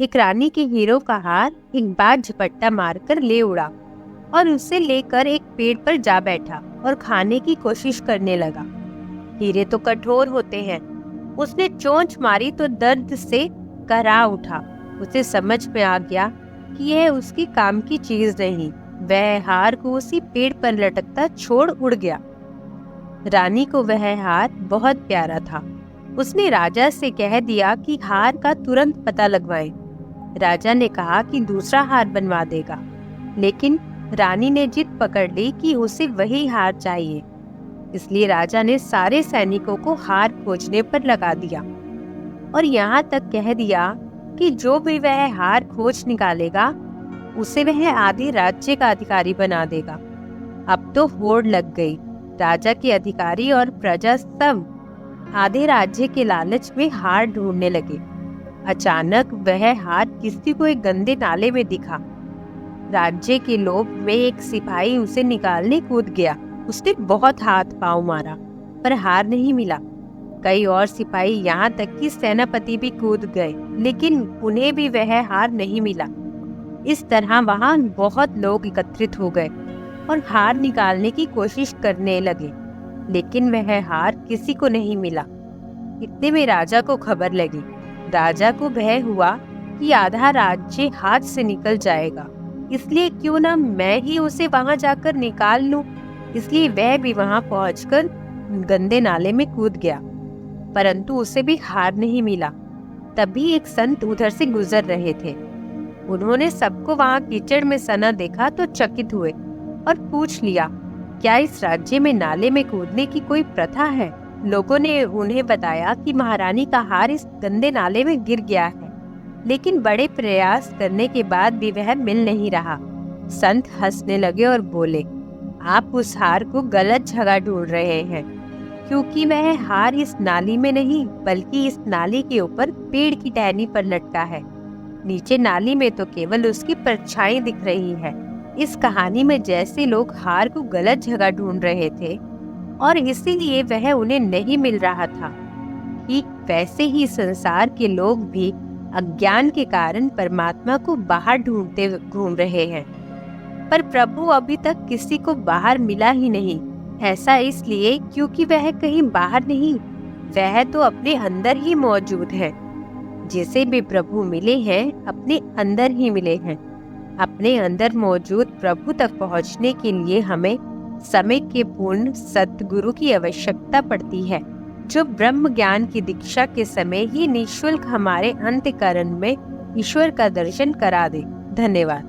एक रानी के हीरो का हार एक बाघ झपट्टा मारकर ले उड़ा और उसे लेकर एक पेड़ पर जा बैठा और खाने की कोशिश करने लगा। हीरे तो कठोर होते हैं। उसने चोंच मारी तो दर्द से कराह उठा। उसे समझ में आ गया कि यह उसकी काम की चीज नहीं। वह हार को उसी पेड़ पर लटकता छोड़ उड़ गया। रानी को वह हार बहुत प्यारा था। उसने राजा से कह दिया कि हार का तुरंत पता लगवाएं। राजा ने कहा कि दूसरा हार बनवा देगा, लेकिन रानी ने जिद पकड़ ली कि उसे वही हार चाहिए। इसलिए राजा ने सारे सैनिकों को हार खोजने पर लगा दिया और यहाँ तक कह दिया कि जो भी वह हार खोज निकालेगा उसे वह आधे राज्य का अधिकारी बना देगा। अब तो होड़ लग गई। राजा के अधिकारी और प्रजा सब आधे राज्य के लालच में हार ढूंढने लगे। अचानक वह हार किसी को एक गंदे नाले में दिखा। राज्य के लोभ में एक सिपाही उसे निकालने कूद गया। उसने बहुत हाथ पांव मारा पर हार नहीं मिला। कई और सिपाही यहाँ तक कि सेनापति भी कूद गए, लेकिन उन्हें भी वह हार नहीं मिला। इस तरह वहाँ बहुत लोग एकत्रित हो गए और हार निकालने की कोशिश करने लगे, लेकिन वह हार किसी को नहीं मिला। इतने में राजा को खबर लगी। राजा को भय हुआ कि आधा राज्य हाथ से निकल जाएगा, इसलिए क्यों ना मैं ही उसे वहां जाकर निकाल लूं। इसलिए वह भी वहां पहुंचकर गंदे नाले में कूद गया, परंतु उसे भी हार नहीं मिला। तभी एक संत उधर से गुजर रहे थे। उन्होंने सबको वहां कीचड़ में सना देखा तो चकित हुए और पूछ लिया, क्या इस राज्य में नाले में कूदने की कोई प्रथा है? लोगों ने उन्हें बताया कि महारानी का हार इस गंदे नाले में गिर गया है, लेकिन बड़े प्रयास करने के बाद भी वह मिल नहीं रहा। संत हंसने लगे और बोले, आप उस हार को गलत जगह ढूंढ रहे हैं, क्योंकि वह हार इस नाली में नहीं बल्कि इस नाली के ऊपर पेड़ की टहनी पर लटका है। नीचे नाली में तो केवल उसकी परछाई दिख रही है। इस कहानी में जैसे लोग हार को गलत जगह ढूंढ रहे थे और इसीलिए वह उन्हें नहीं मिल रहा था, ठीक वैसे ही संसार के लोग भी अज्ञान के कारण परमात्मा को बाहर ढूंढते घूम रहे हैं, पर प्रभु अभी तक किसी को बाहर मिला ही नहीं। ऐसा इसलिए क्योंकि वह कहीं बाहर नहीं, वह तो अपने अंदर ही मौजूद है। जिसे भी प्रभु मिले हैं अपने अंदर ही मिले हैं। अपने अंदर मौजूद प्रभु तक पहुंचने के लिए हमें समय के पूर्ण सद्गुरु की आवश्यकता पड़ती है, जो ब्रह्म ज्ञान की दीक्षा के समय ही निःशुल्क हमारे अंतःकरण में ईश्वर का दर्शन करा दे। धन्यवाद।